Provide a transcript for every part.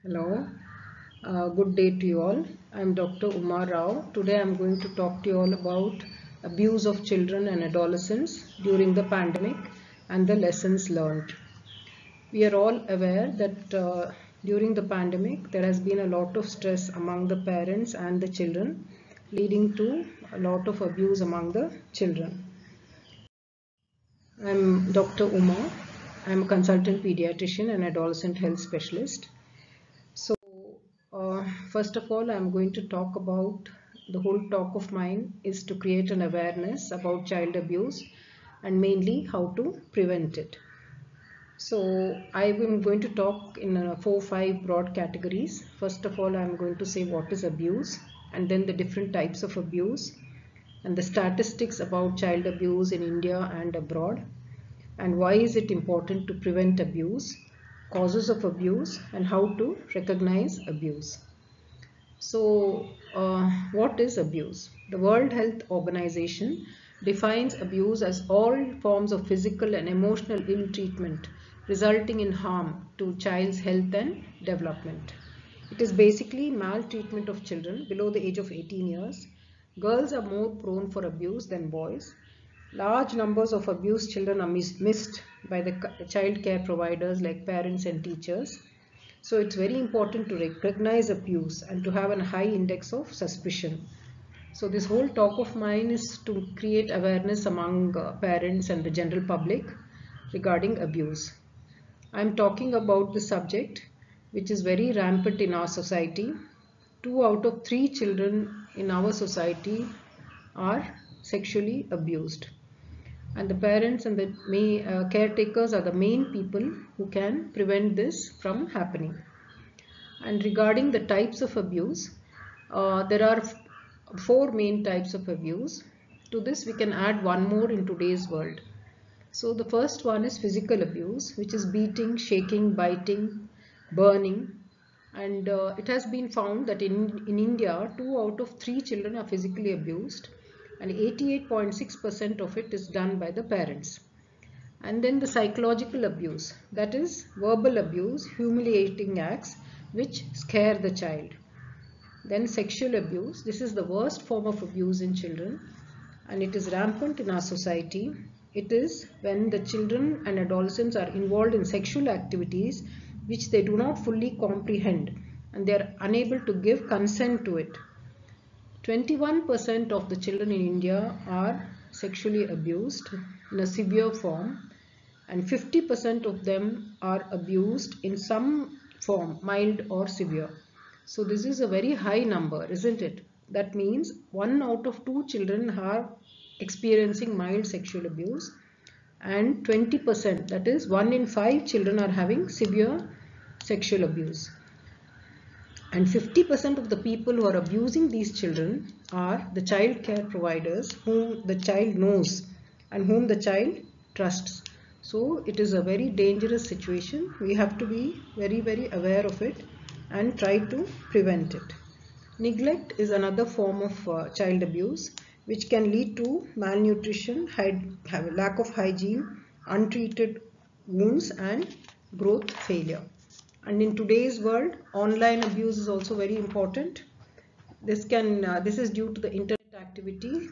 Hello, good day to you all. I am Dr. Uma Rao. Today I am going to talk to you all about abuse of children and adolescents during the pandemic and the lessons learned. We are all aware that during the pandemic there has been a lot of stress among the parents and the children, leading to a lot of abuse among the children. I am Dr. Uma. I am a consultant pediatrician and adolescent health specialist. So, first of all, I'm going to talk about the whole talk of mine is to create an awareness about child abuse and mainly how to prevent it. So, I am going to talk in 4-5 broad categories. First of all, I'm going to say what is abuse and then the different types of abuse and the statistics about child abuse in India and abroad, and why is it important to prevent abuse, causes of abuse, and how to recognize abuse. So, what is abuse? The World Health Organization defines abuse as all forms of physical and emotional ill treatment resulting in harm to child's health and development. It is basically maltreatment of children below the age of 18 years. Girls are more prone for abuse than boys. Large numbers of abused children are missed by the child care providers like parents and teachers. So it's very important to recognize abuse and to have a high index of suspicion. So this whole talk of mine is to create awareness among parents and the general public regarding abuse. I'm talking about the subject which is very rampant in our society. 2 out of 3 children in our society are sexually abused. And the parents and the caretakers are the main people who can prevent this from happening. And regarding the types of abuse, there are 4 main types of abuse. To this we can add one more in today's world. So the first one is physical abuse, which is beating, shaking, biting, burning. And it has been found that in India, 2 out of 3 children are physically abused and 88.6% of it is done by the parents. And then the psychological abuse, that is verbal abuse, humiliating acts which scare the child. Then sexual abuse, this is the worst form of abuse in children and it is rampant in our society. It is when the children and adolescents are involved in sexual activities which they do not fully comprehend and they are unable to give consent to it. 21% of the children in India are sexually abused in a severe form and 50% of them are abused in some form, mild or severe. So this is a very high number, isn't it? That means 1 out of 2 children are experiencing mild sexual abuse and 20%, that is 1 in 5 children are having severe sexual abuse. And 50% of the people who are abusing these children are the child care providers whom the child knows and whom the child trusts. So it is a very dangerous situation. We have to be very aware of it and try to prevent it. Neglect is another form of child abuse which can lead to malnutrition, lack of hygiene, untreated wounds and growth failure. And in today's world, online abuse is also very important. This is due to the internet activity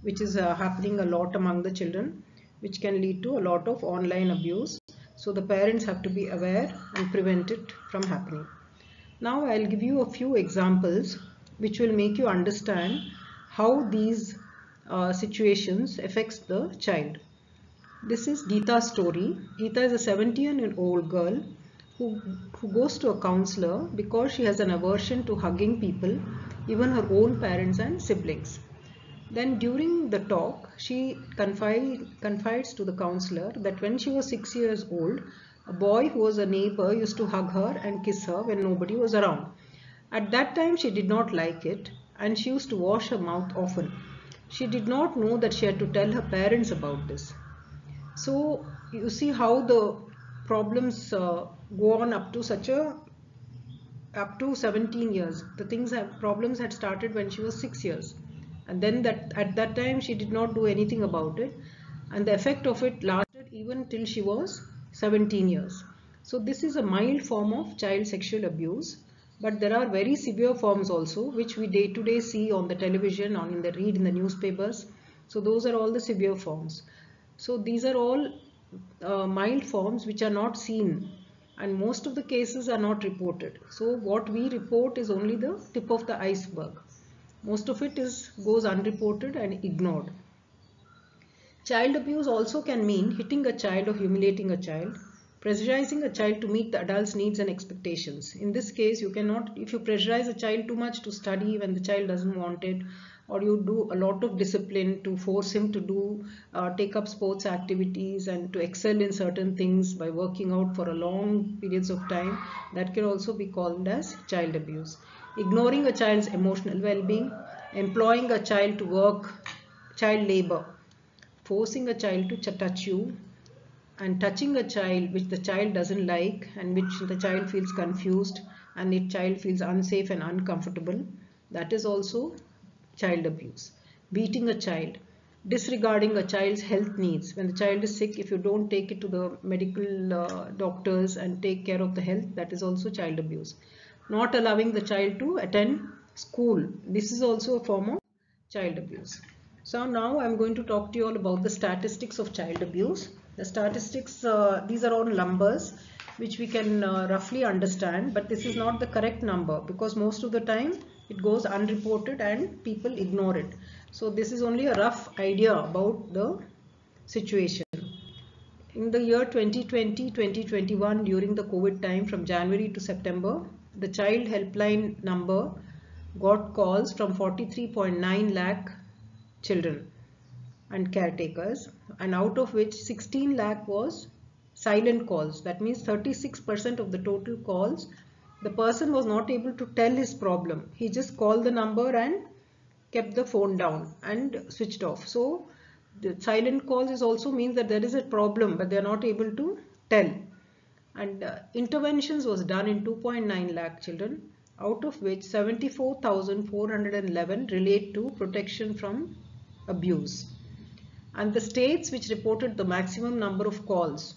which is happening a lot among the children, which can lead to a lot of online abuse. So the parents have to be aware and prevent it from happening. Now I'll give you a few examples which will make you understand how these situations affects the child. This is Geeta's story. Geeta is a 17-year-old girl who goes to a counselor because she has an aversion to hugging people, even her own parents and siblings. Then during the talk, she confides to the counselor that when she was 6 years old, a boy who was a neighbor used to hug her and kiss her when nobody was around. At that time, she did not like it and she used to wash her mouth often. She did not know that she had to tell her parents about this. So you see how the problems go on up to 17 years. The problems had started when she was 6 years, and then at that time she did not do anything about it, and the effect of it lasted even till she was 17 years. So this is a mild form of child sexual abuse, but there are very severe forms also which we day to day see on the television, read in the newspapers. So those are all the severe forms. So these are all mild forms which are not seen, and most of the cases are not reported. So what we report is only the tip of the iceberg. Most of it goes unreported and ignored. Child abuse also can mean hitting a child or humiliating a child, pressurizing a child to meet the adult's needs and expectations. In this case, you cannot, if you pressurize a child too much to study when the child doesn't want it, or you do a lot of discipline to force him to take up sports activities and to excel in certain things by working out for a long periods of time, that can also be called as child abuse. Ignoring a child's emotional well-being, employing a child to work, child labor, forcing a child to touch you, and touching a child which the child doesn't like and which the child feels confused and the child feels unsafe and uncomfortable, that is also child abuse. Beating a child, disregarding a child's health needs. When the child is sick, if you don't take it to the medical doctors and take care of the health, that is also child abuse. Not allowing the child to attend school, this is also a form of child abuse. So now I'm going to talk to you all about the statistics of child abuse. The statistics, these are all numbers which we can roughly understand, but this is not the correct number because most of the time it goes unreported and people ignore it. So this is only a rough idea about the situation. In the year 2020-2021, during the COVID time from January to September, the child helpline number got calls from 43.9 lakh children and caretakers, and out of which 16 lakh was silent calls. That means 36% of the total calls, the person was not able to tell his problem. He just called the number and kept the phone down and switched off. So the silent calls is also means that there is a problem but they are not able to tell. And interventions was done in 2.9 lakh children, out of which 74,411 relate to protection from abuse. And the states which reported the maximum number of calls: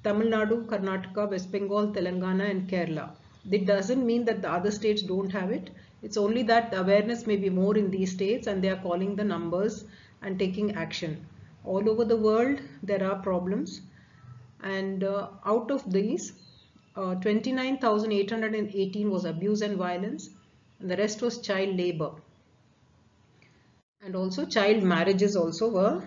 Tamil Nadu, Karnataka, West Bengal, Telangana and Kerala. It doesn't mean that the other states don't have it. It's only that the awareness may be more in these states and they are calling the numbers and taking action. All over the world there are problems, and out of these 29,818 was abuse and violence, and the rest was child labor. And also child marriages also were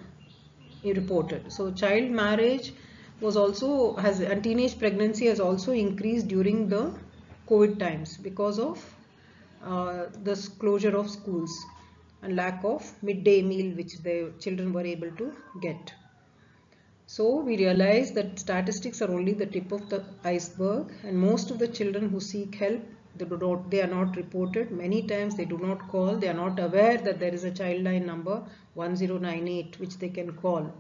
reported. So child marriage was also and teenage pregnancy has also increased during the COVID times because of the closure of schools and lack of midday meal which the children were able to get. So we realize that statistics are only the tip of the iceberg, and most of the children who seek help, they are not reported. Many times they do not call. They are not aware that there is a child line number 1098 which they can call.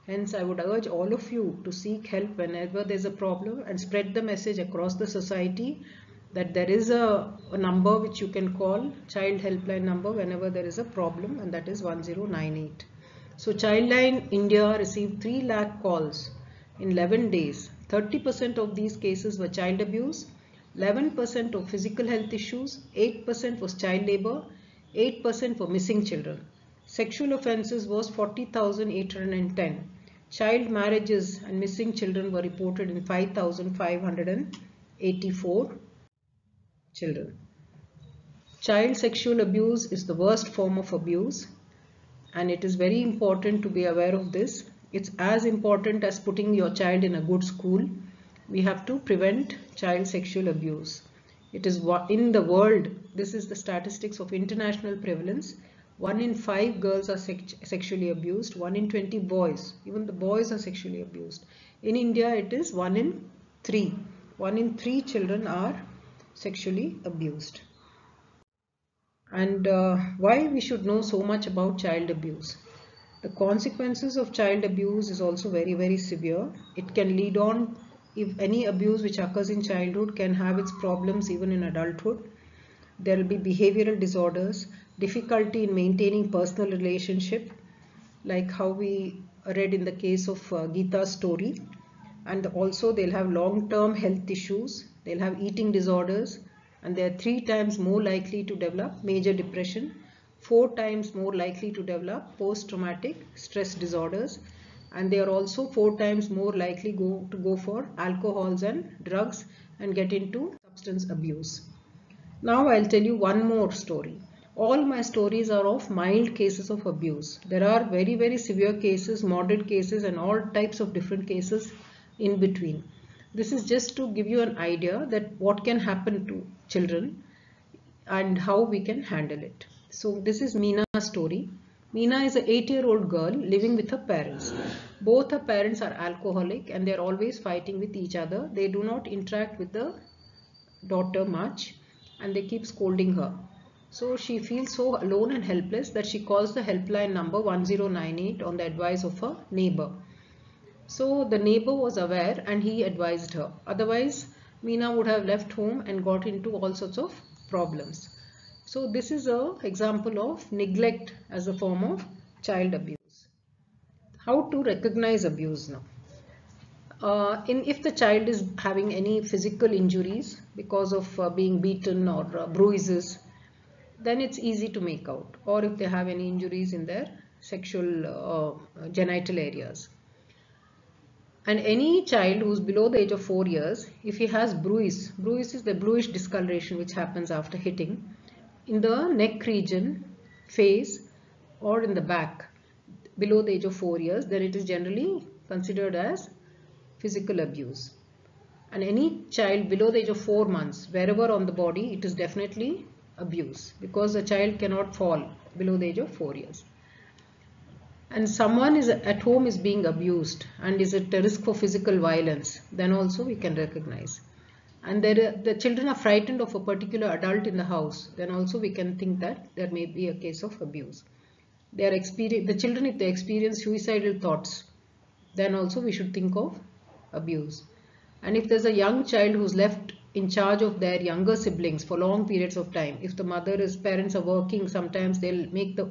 Hence I would urge all of you to seek help whenever there is a problem and spread the message across the society that there is a number which you can call, child helpline number, whenever there is a problem, and that is 1098. So Childline India received 3 lakh calls in 11 days. 30% of these cases were child abuse, 11% of physical health issues, 8% was child labor, 8% were missing children. Sexual offences was 40,810. Child marriages and missing children were reported in 5,584 children. Child sexual abuse is the worst form of abuse, and it is very important to be aware of this. It's as important as putting your child in a good school. We have to prevent child sexual abuse. It is in the world, this is the statistics of international prevalence. 1 in 5 girls are sexually abused, 1 in 20 boys, even the boys are sexually abused. In India it is 1 in 3. 1 in 3 children are sexually abused. And why we should know so much about child abuse. The consequences of child abuse is also very, very severe. It can lead on, if any abuse which occurs in childhood can have its problems even in adulthood. There will be behavioral disorders, difficulty in maintaining personal relationship, like how we read in the case of Geeta's story. and also they'll have long-term health issues, they'll have eating disorders, and they are 3 times more likely to develop major depression, 4 times more likely to develop post-traumatic stress disorders, and they are also 4 times more likely to go for alcohols and drugs and get into substance abuse. Now I'll tell you one more story. All my stories are of mild cases of abuse. There are very, very severe cases, moderate cases, and all types of different cases in between. This is just to give you an idea that what can happen to children and how we can handle it. So this is Meena's story. Meena is an 8-year-old girl living with her parents. Both her parents are alcoholic and they are always fighting with each other. They do not interact with the daughter much and they keep scolding her. So she feels so alone and helpless that she calls the helpline number 1098 on the advice of her neighbor. So the neighbor was aware and he advised her. Otherwise, Meena would have left home and got into all sorts of problems. So this is an example of neglect as a form of child abuse. How to recognize abuse now? If the child is having any physical injuries because of being beaten or bruises, then it's easy to make out. Or if they have any injuries in their sexual genital areas. And any child who's below the age of 4 years, if he has bruise is the bluish discoloration which happens after hitting in the neck region, face, or in the back below the age of 4 years, then it is generally considered as physical abuse. And any child below the age of 4 months, wherever on the body, it is definitely abuse because a child cannot fall below the age of 4 years. And someone is at home is being abused and is at a risk for physical violence, then also we can recognize. And the children are frightened of a particular adult in the house, then also we can think that there may be a case of abuse. The children, if they experience suicidal thoughts, then also we should think of abuse. And if there's a young child who's left in charge of their younger siblings for long periods of time, if the parents are working, sometimes they'll make the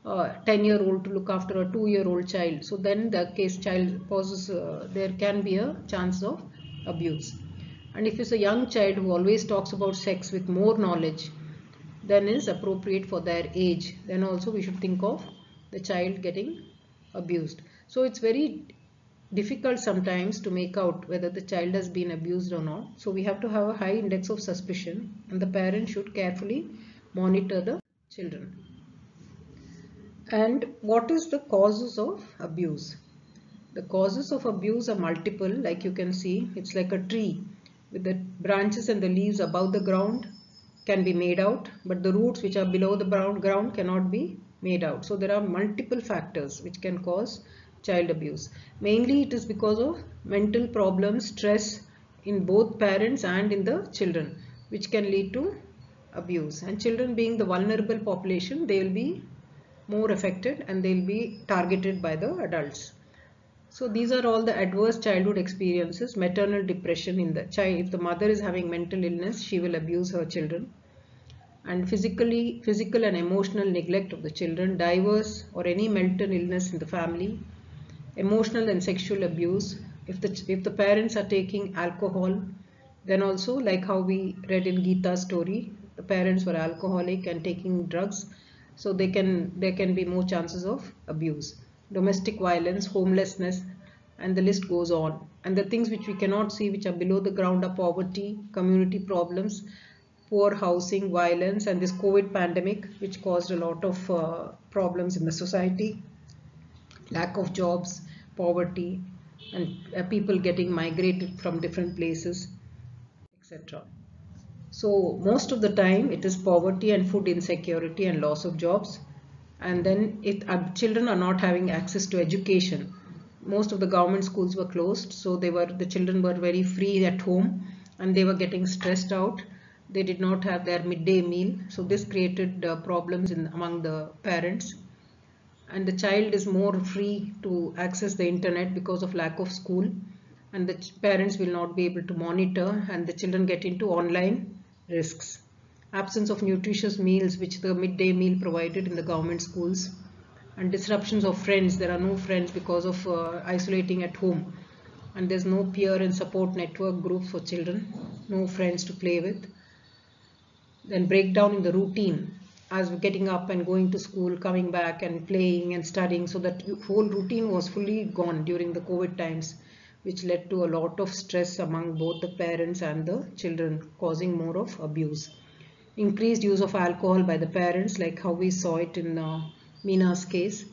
10-year-old to look after a 2-year-old child. So then the child poses, there can be a chance of abuse. And if it's a young child who always talks about sex with more knowledge than is appropriate for their age, then also we should think of the child getting abused. So it's very difficult sometimes to make out whether the child has been abused or not. So we have to have a high index of suspicion and the parent should carefully monitor the children. And what is the causes of abuse? The causes of abuse are multiple. Like you can see, it's like a tree with the branches and the leaves above the ground can be made out, but the roots which are below the ground cannot be made out. So there are multiple factors which can cause child abuse. Mainly it is because of mental problems, stress in both parents and in the children, which can lead to abuse. And children being the vulnerable population, they will be more affected and they will be targeted by the adults. So these are all the adverse childhood experiences. Maternal depression in the child. If the mother is having mental illness, she will abuse her children. And physical and emotional neglect of the children, diverse or any mental illness in the family, emotional and sexual abuse. If the parents are taking alcohol, then also like how we read in Gita's story, the parents were alcoholic and taking drugs, so there can be more chances of abuse. Domestic violence, homelessness, and the list goes on. And the things which we cannot see, which are below the ground, are poverty, community problems, poor housing, violence, and this COVID pandemic, which caused a lot of problems in the society, lack of jobs, poverty, and people getting migrated from different places, etc. So most of the time it is poverty and food insecurity and loss of jobs, and then children are not having access to education. Most of the government schools were closed, so the children were very free at home and they were getting stressed out. They did not have their midday meal, so this created problems among the parents. And the child is more free to access the internet because of lack of school, and the parents will not be able to monitor, and the children get into online risks. Absence of nutritious meals, which the midday meal provided in the government schools, and disruptions of friends. There are no friends because of isolating at home. and there's no peer and support network groups for children, no friends to play with. Then breakdown in the routine, as we're getting up and going to school, coming back and playing and studying, so that whole routine was fully gone during the COVID times, which led to a lot of stress among both the parents and the children, causing more of abuse. Increased use of alcohol by the parents, like how we saw it in Meena's case.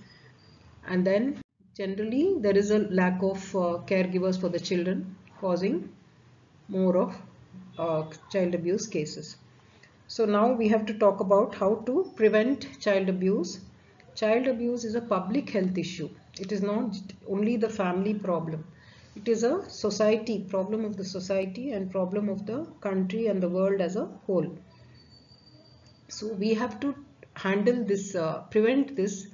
And then generally there is a lack of caregivers for the children, causing more of child abuse cases. So now we have to talk about how to prevent child abuse. Child abuse is a public health issue. It is not only the family problem. It is a society problem of the society and problem of the country and the world as a whole. So we have to handle this, prevent this.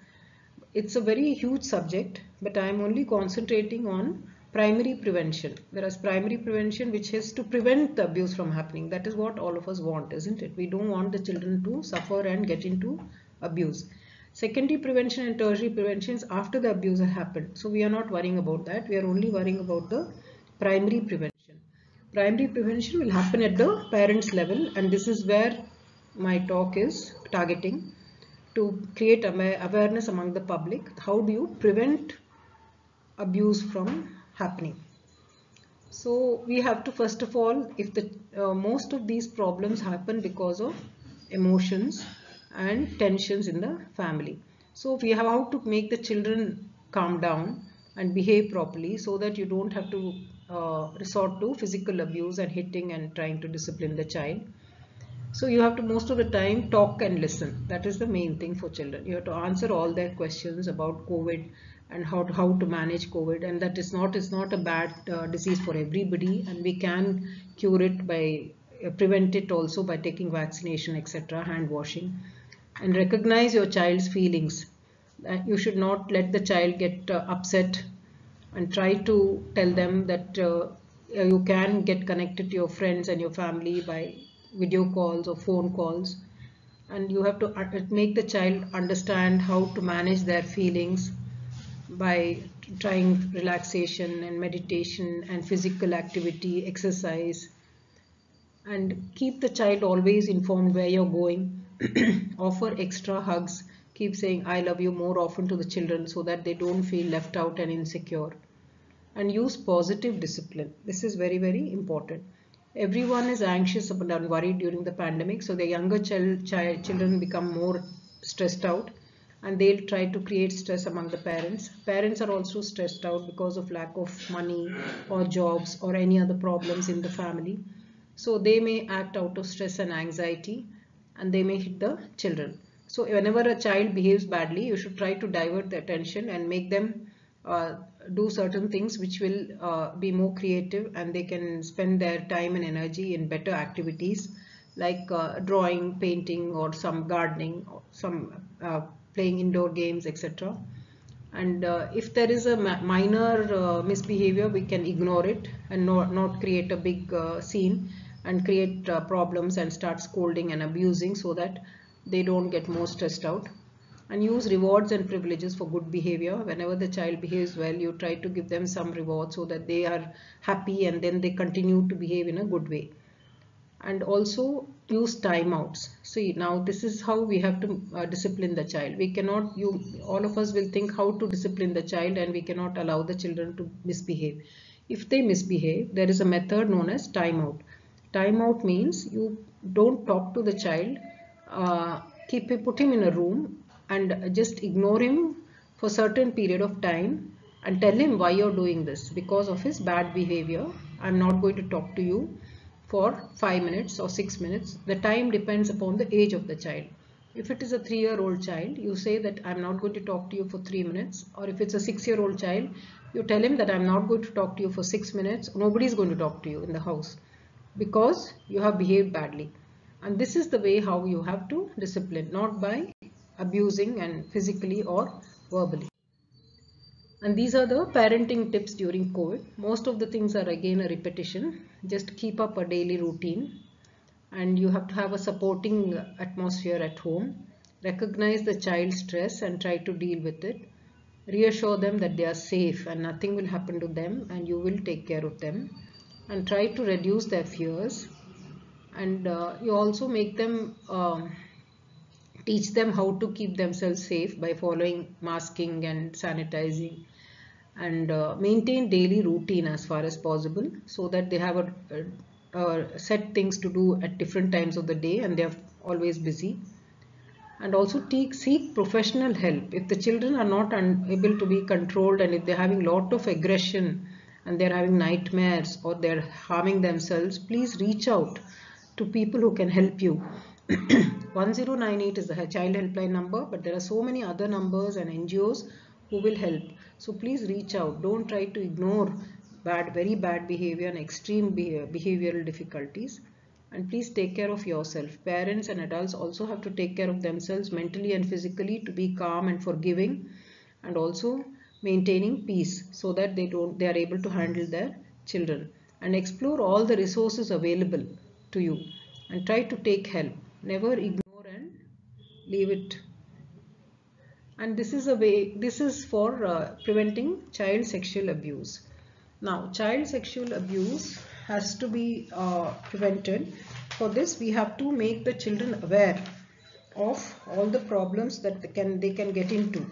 It's a very huge subject, but I am only concentrating on primary prevention. There is primary prevention which is to prevent the abuse from happening. That is what all of us want, isn't it? We don't want the children to suffer and get into abuse. Secondary prevention and tertiary prevention is after the abuse has happened. So we are not worrying about that. We are only worrying about the primary prevention. Primary prevention will happen at the parents level, and this is where my talk is targeting, to create awareness among the public. How do you prevent abuse from happening? So we have to, first of all, if the most of these problems happen because of emotions and tensions in the family. So we have how to make the children calm down and behave properly, so that you don't have to resort to physical abuse and hitting and trying to discipline the child. So you have to most of the time talk and listen. That is the main thing for children. You have to answer all their questions about COVID and how to manage COVID, and that is not a bad disease for everybody, and we can cure it by prevent it also by taking vaccination, etc., hand washing. And recognize your child's feelings. You should not let the child get upset, and try to tell them that you can get connected to your friends and your family by video calls or phone calls, and you have to make the child understand how to manage their feelings by trying relaxation and meditation and physical activity, exercise, and keep the child always informed where you're going. Offer extra hugs, keep saying I love you more often to the children, so that they don't feel left out and insecure. And use positive discipline. This is very, very important. Everyone is anxious and worried during the pandemic, so the younger children become more stressed out, and they'll try to create stress among the parents. Parents are also stressed out because of lack of money or jobs or any other problems in the family. So they may act out of stress and anxiety, and they may hit the children. So whenever a child behaves badly, you should try to divert the attention and make them do certain things which will be more creative, and they can spend their time and energy in better activities like drawing, painting, or some gardening, or some playing indoor games, etc. And if there is a minor misbehavior, we can ignore it and not create a big scene and create problems and start scolding and abusing, so that they don't get more stressed out. And use rewards and privileges for good behavior. Whenever the child behaves well, you try to give them some reward so that they are happy, and then they continue to behave in a good way. And also use timeouts. See, now this is how we have to discipline the child. We cannot, all of us will think how to discipline the child, and we cannot allow the children to misbehave. If they misbehave, there is a method known as timeout. Timeout means you don't talk to the child, put him in a room and just ignore him for a certain period of time, and tell him why you're doing this. Because of his bad behavior, I'm not going to talk to you for 5 minutes or 6 minutes. The time depends upon the age of the child. If it is a 3-year-old child, you say that I'm not going to talk to you for 3 minutes. Or if it's a 6-year-old child, you tell him that I'm not going to talk to you for 6 minutes. Nobody is going to talk to you in the house because you have behaved badly. And this is the way how you have to discipline, not by abusing and physically or verbally. And these are the parenting tips during COVID. Most of the things are again a repetition. Just keep up a daily routine, and you have to have a supporting atmosphere at home. Recognize the child's stress and try to deal with it. Reassure them that they are safe and nothing will happen to them and you will take care of them, and try to reduce their fears. And you also make them teach them how to keep themselves safe by following masking and sanitizing, and maintain daily routine as far as possible, so that they have a set things to do at different times of the day and they are always busy. And also seek professional help if the children are not able to be controlled, and if they're having lot of aggression and they're having nightmares or they're harming themselves. Please reach out to people who can help you. 1098 is the child helpline number, but there are so many other numbers and NGOs who will help. So please reach out. Don't try to ignore very bad behavior and extreme behavioral difficulties. And please take care of yourself. Parents and adults also have to take care of themselves mentally and physically to be calm and forgiving, and also maintaining peace so that they are able to handle their children. And explore all the resources available to you and try to take help. Never ignore and leave it. And this is for preventing child sexual abuse. Now, child sexual abuse has to be prevented. For this, we have to make the children aware of all the problems that they can get into.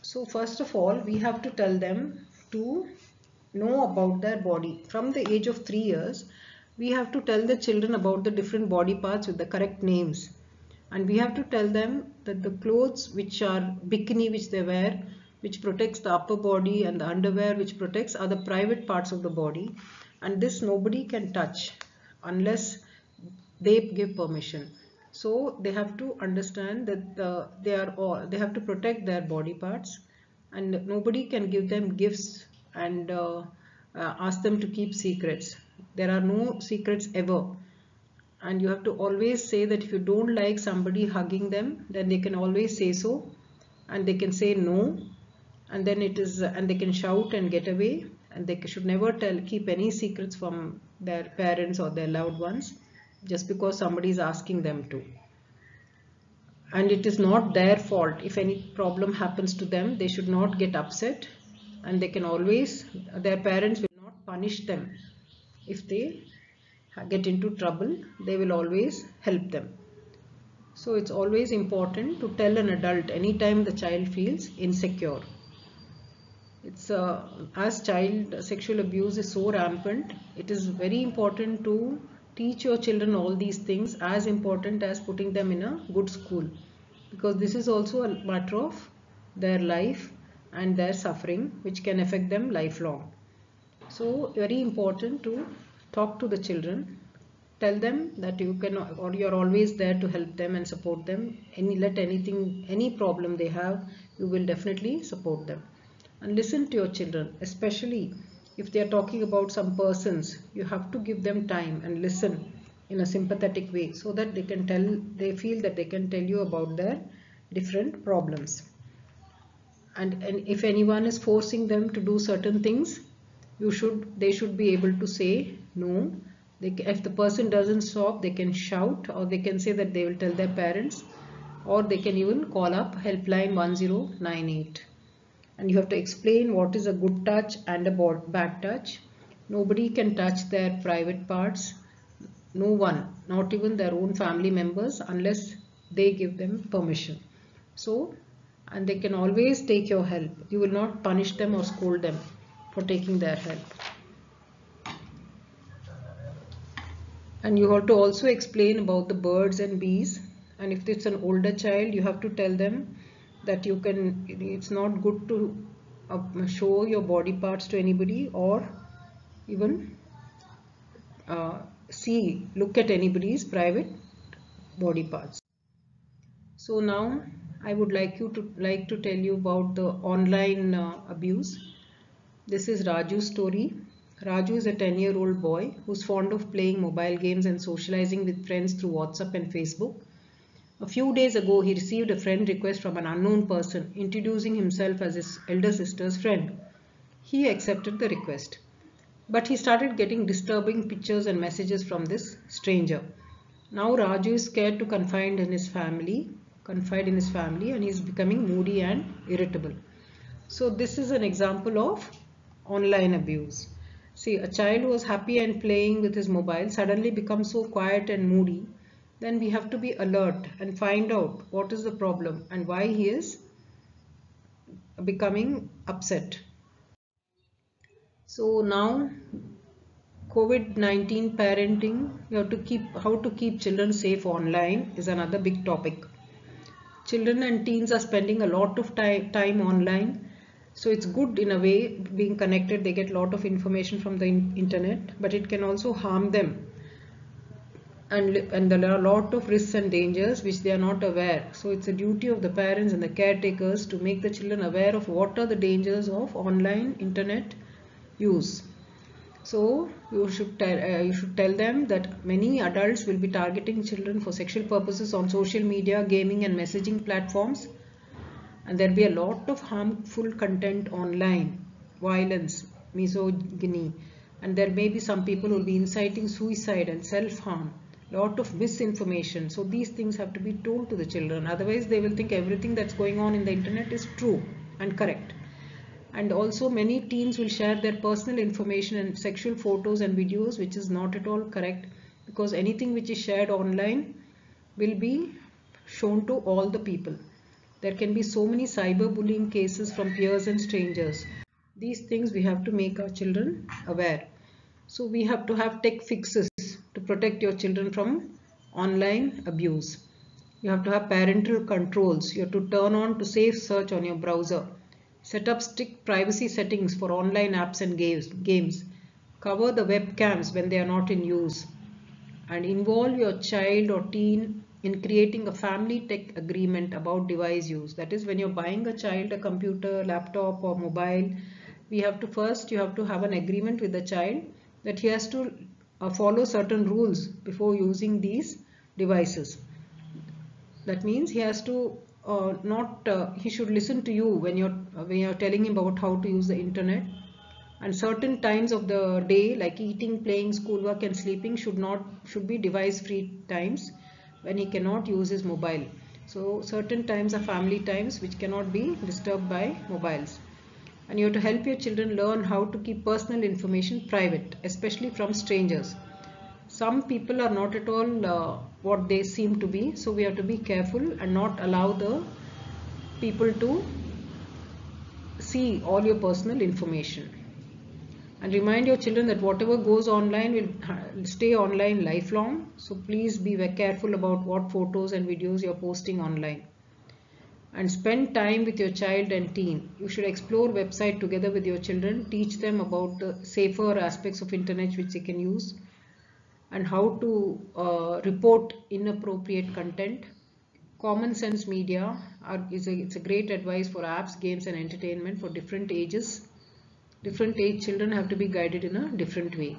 So first of all, we have to tell them to know about their body. From the age of 3 years, we have to tell the children about the different body parts with the correct names. And we have to tell them that the clothes which are bikini which they wear, which protects the upper body, and the underwear which protects, are the private parts of the body, and this nobody can touch unless they give permission. So they have to understand that they have to protect their body parts, and nobody can give them gifts and ask them to keep secrets. There are no secrets ever. And you have to always say that if you don't like somebody hugging them, then they can always say so, and they can say no, and then and they can shout and get away, and they should never keep any secrets from their parents or their loved ones just because somebody is asking them to. And it is not their fault. If any problem happens to them, they should not get upset, and they can always, their parents will not punish them. If they get into trouble, they will always help them. So it's always important to tell an adult anytime the child feels insecure. It's as child sexual abuse is so rampant, it is very important to teach your children all these things, as important as putting them in a good school, because this is also a matter of their life and their suffering, which can affect them lifelong. So very important to talk to the children, tell them that you can, or you're always there to help them and support them. Any problem they have, you will definitely support them. And listen to your children, especially if they are talking about some persons. You have to give them time and listen in a sympathetic way, so that they feel that they can tell you about their different problems. And if anyone is forcing them to do certain things, they should be able to say no. If the person doesn't stop, they can shout, or they can say that they will tell their parents, or they can even call up helpline 1098. And you have to explain what is a good touch and a bad touch. Nobody can touch their private parts. No one, not even their own family members, unless they give them permission. So, and they can always take your help. You will not punish them or scold them for taking their help. And you have to also explain about the birds and bees. And if it's an older child, you have to tell them that it's not good to show your body parts to anybody, or even look at anybody's private body parts. So now I would like to tell you about the online abuse. This is Raju's story. Raju is a 10-year-old boy who's fond of playing mobile games and socializing with friends through WhatsApp and Facebook. A few days ago, he received a friend request from an unknown person introducing himself as his elder sister's friend. He accepted the request, but he started getting disturbing pictures and messages from this stranger. Now Raju is scared to confide in his family, and he is becoming moody and irritable. So this is an example of online abuse. See, a child who was happy and playing with his mobile suddenly becomes so quiet and moody. Then we have to be alert and find out what is the problem and why he is becoming upset. So now COVID-19 parenting, how to keep children safe online is another big topic. Children and teens are spending a lot of time online, so it's good in a way being connected. They get a lot of information from the internet, but it can also harm them, and there are a lot of risks and dangers which they are not aware. So it's a duty of the parents and the caretakers to make the children aware of what are the dangers of online internet use. So you should tell them that many adults will be targeting children for sexual purposes on social media, gaming and messaging platforms, and there'll be a lot of harmful content online, violence, misogyny, and there may be some people who will be inciting suicide and self-harm, lot of misinformation. So these things have to be told to the children, otherwise they will think everything that's going on in the internet is true and correct. And also many teens will share their personal information and sexual photos and videos, which is not at all correct, because anything which is shared online will be shown to all the people. There can be so many cyberbullying cases from peers and strangers. These things we have to make our children aware. So we have to have tech fixes to protect your children from online abuse. You have to have parental controls. You have to turn on to safe search on your browser. Set up strict privacy settings for online apps and games. Cover the webcams when they are not in use. And involve your child or teen in creating a family tech agreement about device use. That is, when you're buying a child a computer, laptop or mobile, you have to have an agreement with the child that he has to follow certain rules before using these devices. That means he has to not he should listen to you when you're telling him about how to use the internet, and certain times of the day like eating, playing, schoolwork and sleeping should be device free times when he cannot use his mobile. So certain times are family times which cannot be disturbed by mobiles. And you have to help your children learn how to keep personal information private, especially from strangers. Some people are not at all what they seem to be, so we have to be careful and not allow the people to see all your personal information. And remind your children that whatever goes online will stay online lifelong, so please be very careful about what photos and videos you're posting online. And spend time with your child and teen. You should explore website together with your children, teach them about the safer aspects of internet which they can use, and how to report inappropriate content. Common sense media it's a great advice for apps, games and entertainment for different ages. Different age children have to be guided in a different way.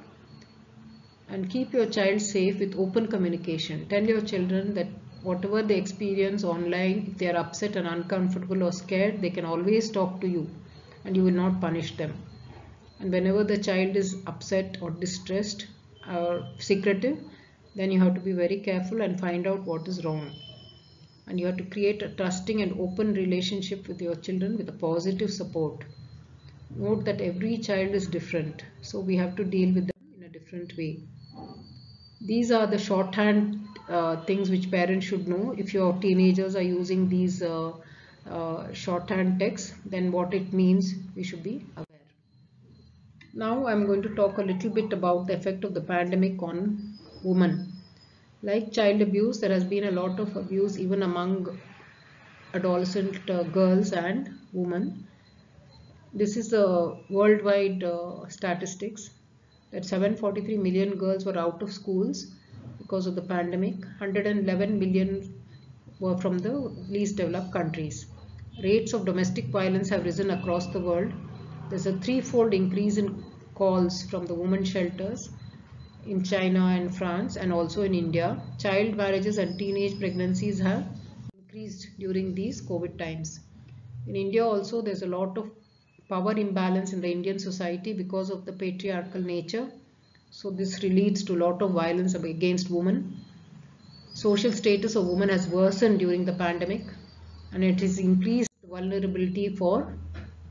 And keep your child safe with open communication. Tell your children that whatever they experience online, if they are upset and uncomfortable or scared, they can always talk to you and you will not punish them. And whenever the child is upset or distressed or secretive, then you have to be very careful and find out what is wrong. And you have to create a trusting and open relationship with your children with a positive support. Note that every child is different, so we have to deal with them in a different way. These are the shorthand things which parents should know. If your teenagers are using these shorthand texts, then what it means we should be aware. Now I'm going to talk a little bit about the effect of the pandemic on women. Like child abuse, there has been a lot of abuse even among adolescent girls and women. This is the worldwide statistics that 743 million girls were out of schools because of the pandemic. 111 million were from the least developed countries. Rates of domestic violence have risen across the world. There's a threefold increase in calls from the women's shelters in China and France and also in India. Child marriages and teenage pregnancies have increased during these COVID times. In India also there's a lot of power imbalance in the Indian society because of the patriarchal nature. So this leads to a lot of violence against women. Social status of women has worsened during the pandemic and it has increased vulnerability for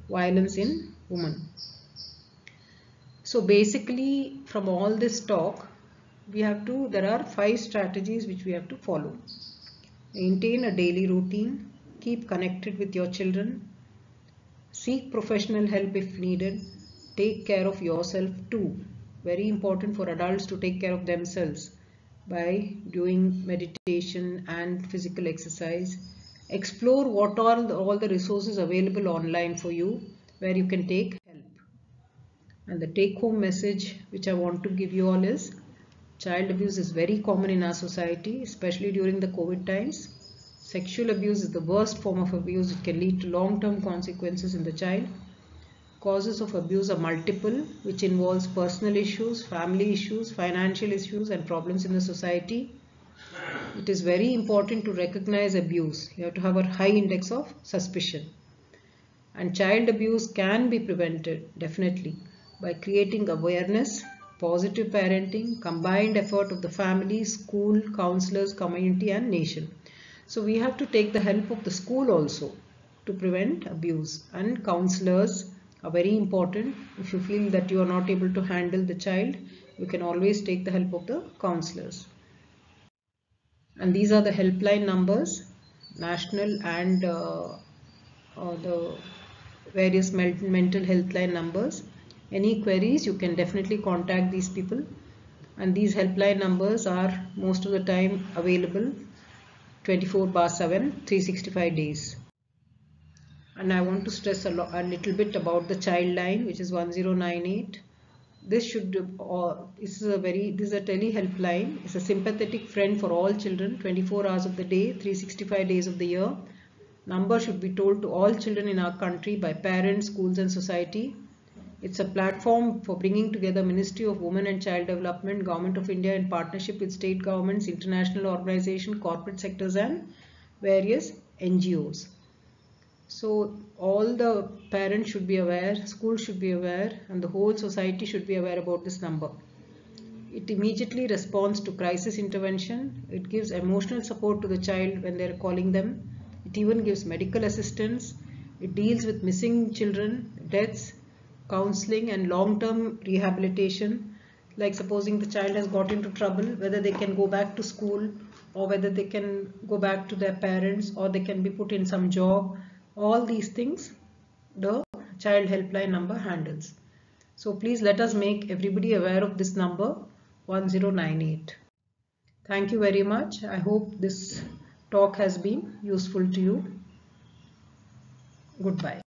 violence in women. So basically from all this talk, there are 5 strategies which we have to follow. Maintain a daily routine, keep connected with your children, seek professional help if needed, take care of yourself too. Very important for adults to take care of themselves by doing meditation and physical exercise. Explore what are all the resources available online for you where you can take help. And the take home message which I want to give you all is child abuse is very common in our society, especially during the COVID times. Sexual abuse is the worst form of abuse. It can lead to long-term consequences in the child. Causes of abuse are multiple, which involves personal issues, family issues, financial issues, and problems in the society. It is very important to recognize abuse. You have to have a high index of suspicion. And child abuse can be prevented definitely by creating awareness, positive parenting, combined effort of the family, school, counselors, community and nation. So we have to take the help of the school also to prevent abuse, and counselors are very important. If you feel that you are not able to handle the child, you can always take the help of the counselors. And these are the helpline numbers, national and the various mental health line numbers. Any queries, you can definitely contact these people, and these helpline numbers are most of the time available 24/7, 365 days. And I want to stress a little bit about the child line, which is 1098. This is a tele helpline. It's a sympathetic friend for all children, 24 hours of the day, 365 days of the year. Number should be told to all children in our country by parents, schools and society. It's a platform for bringing together Ministry of Women and Child Development, Government of India in partnership with state governments, international organizations, corporate sectors and various NGOs. So all the parents should be aware, schools should be aware, and the whole society should be aware about this number. It immediately responds to crisis intervention. It gives emotional support to the child when they are calling them. It even gives medical assistance. It deals with missing children, deaths, counseling and long-term rehabilitation. Like supposing the child has got into trouble, whether they can go back to school or whether they can go back to their parents or they can be put in some job. All these things the child helpline number handles. So please let us make everybody aware of this number 1098. Thank you very much. I hope this talk has been useful to you. Goodbye.